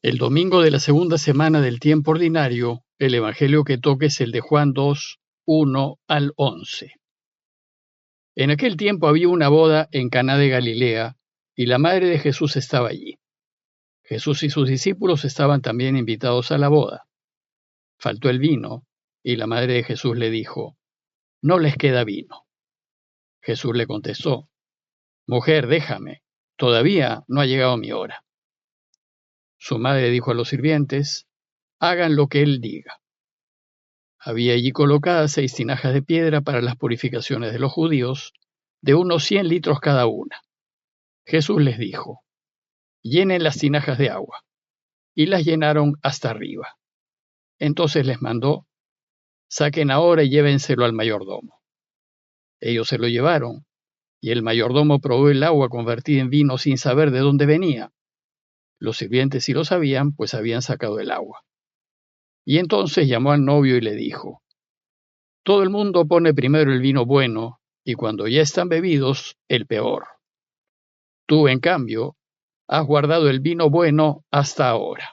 El domingo de la segunda semana del tiempo ordinario, el evangelio que toca es el de Juan 2, 1 al 11. En aquel tiempo había una boda en Caná de Galilea, y la madre de Jesús estaba allí. Jesús y sus discípulos estaban también invitados a la boda. Faltó el vino, y la madre de Jesús le dijo: «No les queda vino». Jesús le contestó: «Mujer, déjame, todavía no ha llegado mi hora». Su madre dijo a los sirvientes: «Hagan lo que él diga». Había allí colocadas 6 tinajas de piedra para las purificaciones de los judíos, de unos 100 litros cada una. Jesús les dijo: «Llenen las tinajas de agua». Y las llenaron hasta arriba. Entonces les mandó: «Saquen ahora y llévenselo al mayordomo». Ellos se lo llevaron, y el mayordomo probó el agua convertida en vino sin saber de dónde venía. Los sirvientes sí lo sabían, pues habían sacado el agua. Y entonces llamó al novio y le dijo: «Todo el mundo pone primero el vino bueno, y cuando ya están bebidos, el peor. Tú, en cambio, has guardado el vino bueno hasta ahora».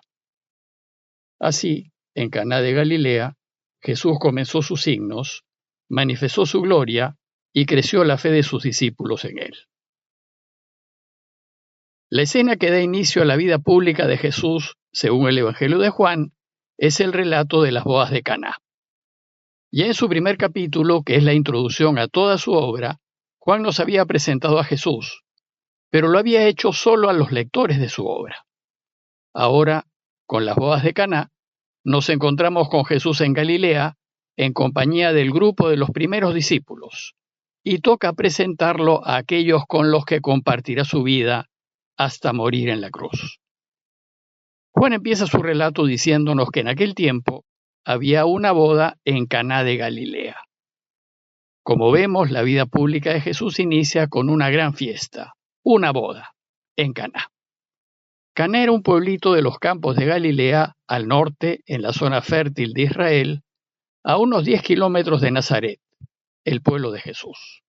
Así, en Caná de Galilea, Jesús comenzó sus signos, manifestó su gloria y creció la fe de sus discípulos en él. La escena que da inicio a la vida pública de Jesús, según el Evangelio de Juan, es el relato de las bodas de Caná. Ya en su primer capítulo, que es la introducción a toda su obra, Juan nos había presentado a Jesús, pero lo había hecho solo a los lectores de su obra. Ahora, con las bodas de Caná, nos encontramos con Jesús en Galilea, en compañía del grupo de los primeros discípulos, y toca presentarlo a aquellos con los que compartirá su vida hasta morir en la cruz. Juan empieza su relato diciéndonos que en aquel tiempo había una boda en Caná de Galilea. Como vemos, la vida pública de Jesús inicia con una gran fiesta, una boda, en Caná. Caná era un pueblito de los campos de Galilea, al norte, en la zona fértil de Israel, a unos 10 kilómetros de Nazaret, el pueblo de Jesús.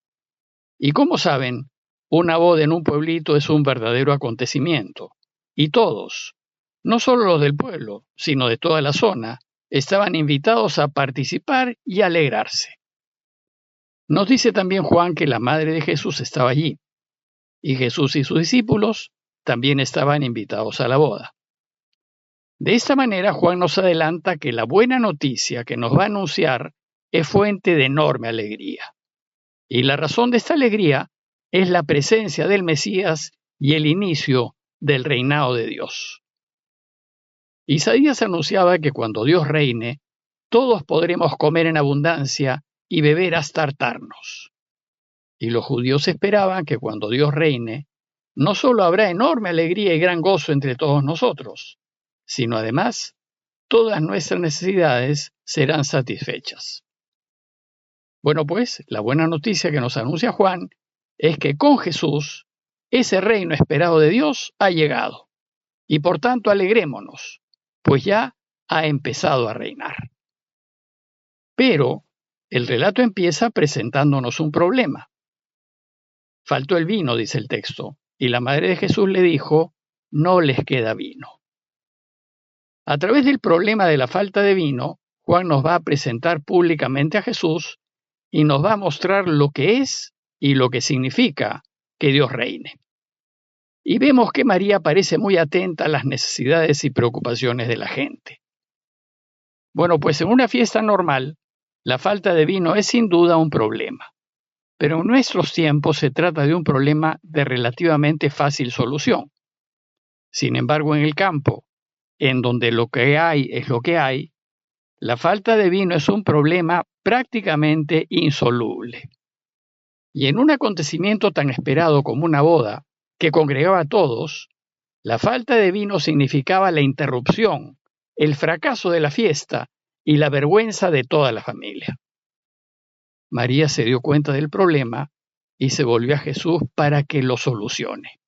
Y como saben, una boda en un pueblito es un verdadero acontecimiento, y todos, no solo los del pueblo, sino de toda la zona, estaban invitados a participar y alegrarse. Nos dice también Juan que la madre de Jesús estaba allí, y Jesús y sus discípulos también estaban invitados a la boda. De esta manera, Juan nos adelanta que la buena noticia que nos va a anunciar es fuente de enorme alegría. Y la razón de esta alegría es la presencia del Mesías y el inicio del reinado de Dios. Isaías anunciaba que cuando Dios reine, todos podremos comer en abundancia y beber hasta hartarnos. Y los judíos esperaban que cuando Dios reine, no solo habrá enorme alegría y gran gozo entre todos nosotros, sino además, todas nuestras necesidades serán satisfechas. Bueno, pues, la buena noticia que nos anuncia Juan es que con Jesús, ese reino esperado de Dios ha llegado. Y por tanto, alegrémonos, pues ya ha empezado a reinar. Pero el relato empieza presentándonos un problema. Faltó el vino, dice el texto, y la madre de Jesús le dijo: «No les queda vino». A través del problema de la falta de vino, Juan nos va a presentar públicamente a Jesús y nos va a mostrar lo que es y lo que significa que Dios reine. Y vemos que María parece muy atenta a las necesidades y preocupaciones de la gente. Bueno, pues en una fiesta normal, la falta de vino es sin duda un problema. Pero en nuestros tiempos se trata de un problema de relativamente fácil solución. Sin embargo, en el campo, en donde lo que hay es lo que hay, la falta de vino es un problema prácticamente insoluble. Y en un acontecimiento tan esperado como una boda, que congregaba a todos, la falta de vino significaba la interrupción, el fracaso de la fiesta y la vergüenza de toda la familia. María se dio cuenta del problema y se volvió a Jesús para que lo solucione.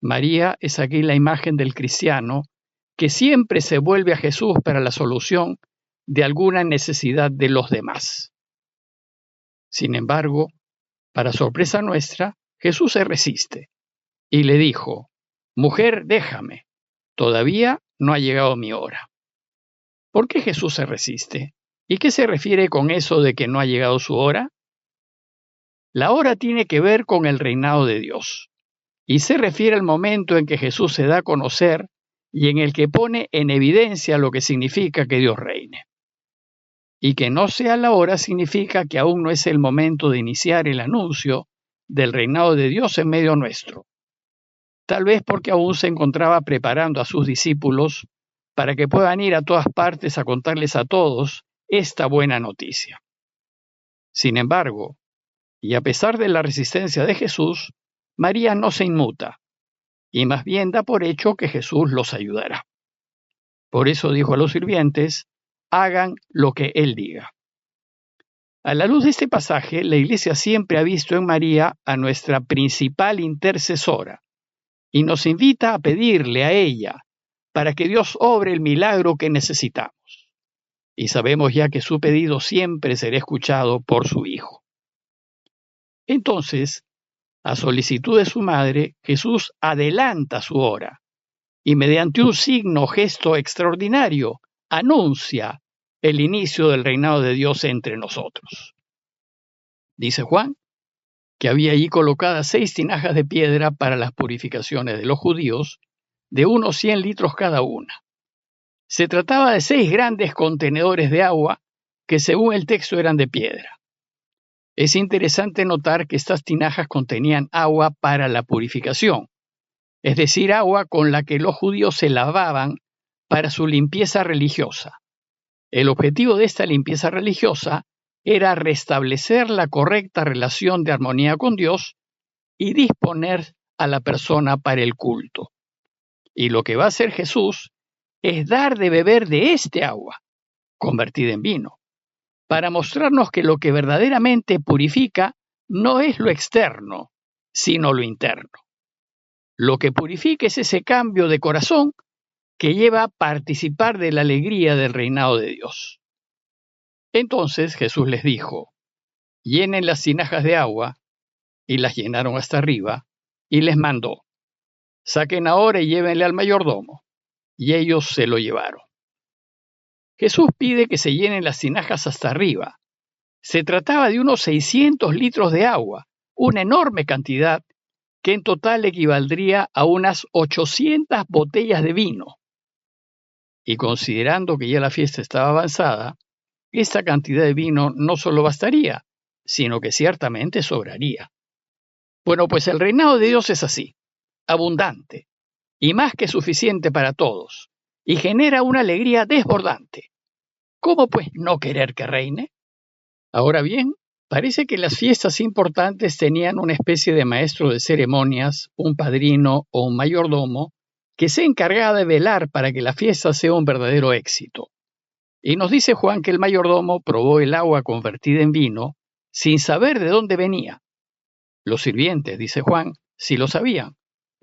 María es aquí la imagen del cristiano que siempre se vuelve a Jesús para la solución de alguna necesidad de los demás. Sin embargo, para sorpresa nuestra, Jesús se resiste y le dijo: «Mujer, déjame, todavía no ha llegado mi hora. ¿Por qué Jesús se resiste? ¿Y qué se refiere con eso de que no ha llegado su hora? La hora tiene que ver con el reinado de Dios, y se refiere al momento en que Jesús se da a conocer y en el que pone en evidencia lo que significa que Dios reine. Y que no sea la hora significa que aún no es el momento de iniciar el anuncio del reinado de Dios en medio nuestro. Tal vez porque aún se encontraba preparando a sus discípulos para que puedan ir a todas partes a contarles a todos esta buena noticia. Sin embargo, y a pesar de la resistencia de Jesús, María no se inmuta, y más bien da por hecho que Jesús los ayudará. Por eso dijo a los sirvientes, hagan lo que Él diga. A la luz de este pasaje, la Iglesia siempre ha visto en María a nuestra principal intercesora, y nos invita a pedirle a ella para que Dios obre el milagro que necesitamos. Y sabemos ya que su pedido siempre será escuchado por su Hijo. Entonces, a solicitud de su madre, Jesús adelanta su hora y mediante un signo o gesto extraordinario anuncia el inicio del reinado de Dios entre nosotros. Dice Juan que había allí colocadas 6 tinajas de piedra para las purificaciones de los judíos, de unos 100 litros cada una. Se trataba de 6 grandes contenedores de agua que según el texto eran de piedra. Es interesante notar que estas tinajas contenían agua para la purificación, es decir, agua con la que los judíos se lavaban para su limpieza religiosa. El objetivo de esta limpieza religiosa era restablecer la correcta relación de armonía con Dios y disponer a la persona para el culto. Y lo que va a hacer Jesús es dar de beber de este agua, convertida en vino, para mostrarnos que lo que verdaderamente purifica no es lo externo, sino lo interno. Lo que purifica es ese cambio de corazón que lleva a participar de la alegría del reinado de Dios. Entonces Jesús les dijo, llenen las tinajas de agua, y las llenaron hasta arriba, y les mandó, saquen ahora y llévenle al mayordomo, y ellos se lo llevaron. Jesús pide que se llenen las tinajas hasta arriba. Se trataba de unos 600 litros de agua, una enorme cantidad que en total equivaldría a unas 800 botellas de vino. Y considerando que ya la fiesta estaba avanzada, esta cantidad de vino no solo bastaría, sino que ciertamente sobraría. Bueno, pues el reinado de Dios es así, abundante, y más que suficiente para todos, y genera una alegría desbordante. ¿Cómo pues no querer que reine? Ahora bien, parece que las fiestas importantes tenían una especie de maestro de ceremonias, un padrino o un mayordomo, que se encargaba de velar para que la fiesta sea un verdadero éxito. Y nos dice Juan que el mayordomo probó el agua convertida en vino sin saber de dónde venía. Los sirvientes, dice Juan, sí lo sabían,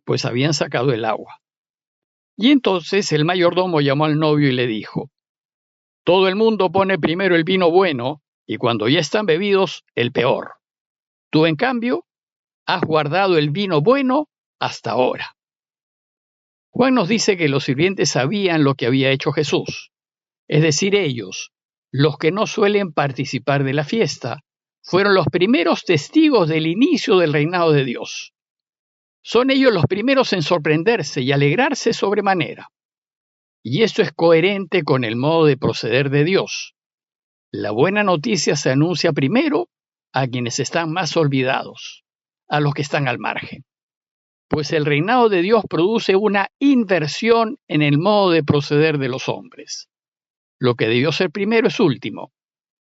pues habían sacado el agua. Y entonces el mayordomo llamó al novio y le dijo, todo el mundo pone primero el vino bueno y cuando ya están bebidos, el peor. Tú, en cambio, has guardado el vino bueno hasta ahora. Juan nos dice que los sirvientes sabían lo que había hecho Jesús. Es decir, ellos, los que no suelen participar de la fiesta, fueron los primeros testigos del inicio del reinado de Dios. Son ellos los primeros en sorprenderse y alegrarse sobremanera. Y esto es coherente con el modo de proceder de Dios. La buena noticia se anuncia primero a quienes están más olvidados, a los que están al margen. Pues el reinado de Dios produce una inversión en el modo de proceder de los hombres. Lo que debió ser primero es último,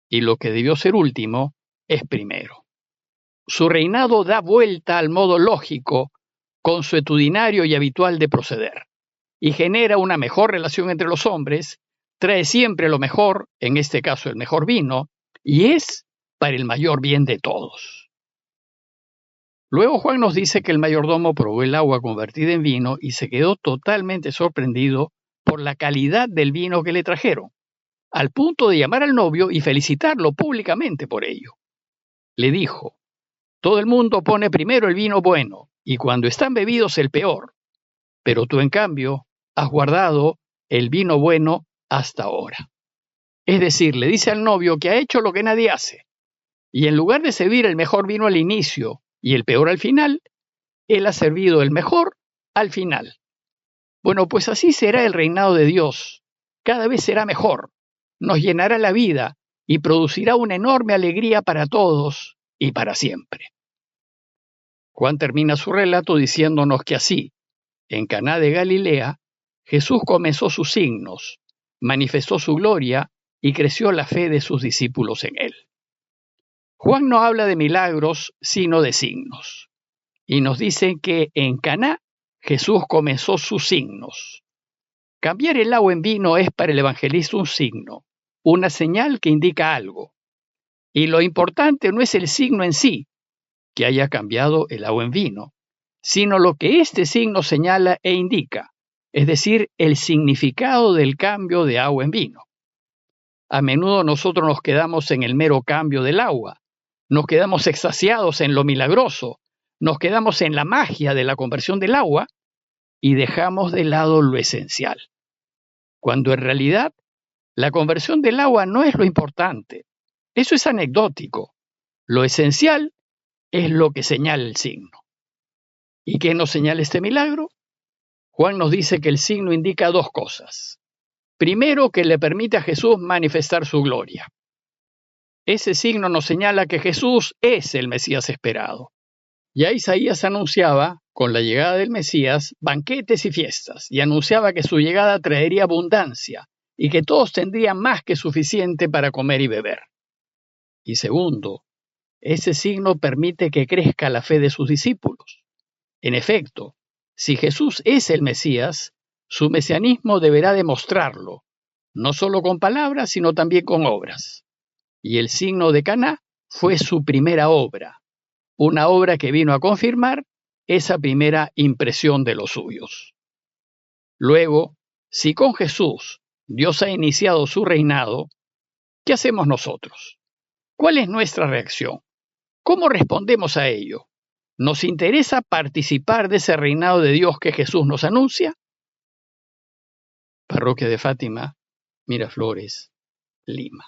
y lo que debió ser último es primero. Su reinado da vuelta al modo lógico, consuetudinario y habitual de proceder, y genera una mejor relación entre los hombres, trae siempre lo mejor, en este caso el mejor vino, y es para el mayor bien de todos. Luego Juan nos dice que el mayordomo probó el agua convertida en vino y se quedó totalmente sorprendido por la calidad del vino que le trajeron, al punto de llamar al novio y felicitarlo públicamente por ello. Le dijo, todo el mundo pone primero el vino bueno, y cuando están bebidos el peor, pero tú en cambio has guardado el vino bueno hasta ahora. Es decir, le dice al novio que ha hecho lo que nadie hace. Y en lugar de servir el mejor vino al inicio y el peor al final, él ha servido el mejor al final. Bueno, pues así será el reinado de Dios. Cada vez será mejor, nos llenará la vida y producirá una enorme alegría para todos y para siempre. Juan termina su relato diciéndonos que así, en Caná de Galilea, Jesús comenzó sus signos, manifestó su gloria y creció la fe de sus discípulos en él. Juan no habla de milagros, sino de signos. Y nos dice que en Caná Jesús comenzó sus signos. Cambiar el agua en vino es para el evangelista un signo, una señal que indica algo. Y lo importante no es el signo en sí, que haya cambiado el agua en vino, sino lo que este signo señala e indica, es decir, el significado del cambio de agua en vino. A menudo nosotros nos quedamos en el mero cambio del agua, nos quedamos extasiados en lo milagroso, nos quedamos en la magia de la conversión del agua y dejamos de lado lo esencial. Cuando en realidad la conversión del agua no es lo importante, eso es anecdótico. Lo esencial es lo que señala el signo. ¿Y qué nos señala este milagro? Juan nos dice que el signo indica dos cosas. Primero, que le permite a Jesús manifestar su gloria. Ese signo nos señala que Jesús es el Mesías esperado. Ya Isaías anunciaba, con la llegada del Mesías, banquetes y fiestas, y anunciaba que su llegada traería abundancia y que todos tendrían más que suficiente para comer y beber. Y segundo, ese signo permite que crezca la fe de sus discípulos. En efecto, si Jesús es el Mesías, su mesianismo deberá demostrarlo, no solo con palabras, sino también con obras. Y el signo de Caná fue su primera obra, una obra que vino a confirmar esa primera impresión de los suyos. Luego, si con Jesús Dios ha iniciado su reinado, ¿qué hacemos nosotros? ¿Cuál es nuestra reacción? ¿Cómo respondemos a ello? ¿Nos interesa participar de ese reinado de Dios que Jesús nos anuncia? Parroquia de Fátima, Miraflores, Lima.